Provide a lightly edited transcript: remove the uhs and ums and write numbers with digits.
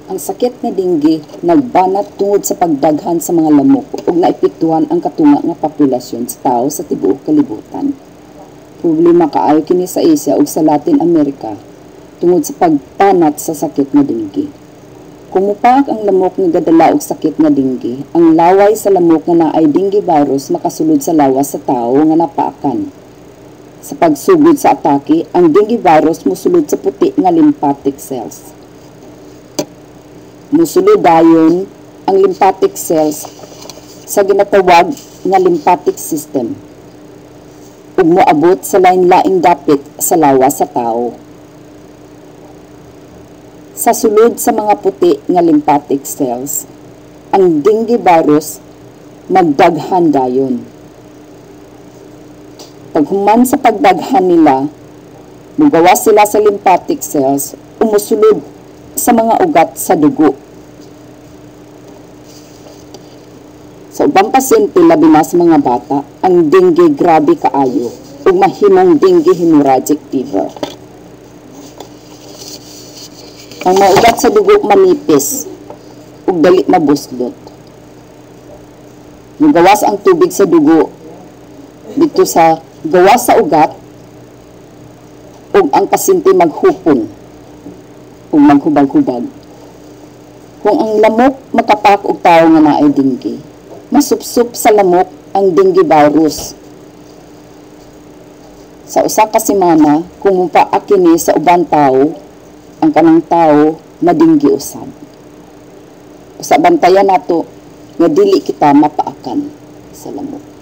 Ang sakit nga dengue nagbanat tungod sa pagdaghan sa mga lamok ug naepektuhan ang katunga nga populasyon sa tao sa tibuok kalibutan. Problema kaayo kini sa Asia ug sa Latin America tungod sa pagpanat sa sakit nga dengue. Kung mupaak ang lamok nga gadala og sakit nga dengue, ang laway sa lamok nga naay dengue virus makasulod sa lawas sa tao nga napaakan. Sa pagsugod sa atake, ang dengue virus mosulod sa puti nga lymphatic cells. Mosulod dayon ang lymphatic cells sa ginatawag nga lymphatic system ug moabot sa lain-laing dapit sa lawas sa tao. Sa sulod sa mga puti nga lymphatic cells, ang dengue virus magdaghan dayon. Paghuman sa pagdaghan nila, mugawas sila sa lymphatic cells umusulod sa mga ugat sa dugo. Sa ubang pasyente, labi na sa mga bata, ang dengue grabe kaayo ug mahimong dengue hemorrhagic fever. Ang mga ugat sa dugo manipis ug dali mabuslot. Mugawas ang tubig sa dugo dito sa gawas sa ugat ug ang pasyente maghupon ug maghubag-hubag. Kung ang lamok makapak og tawo nga naay dengue, masupsup sa lamok ang dengue virus. Sa usa ka semana, kung mupaak kini sa ubang tawo, ang kanang tawo madinggi usab. Sa bantayan nato nga dili kita mapaakan sa lamok.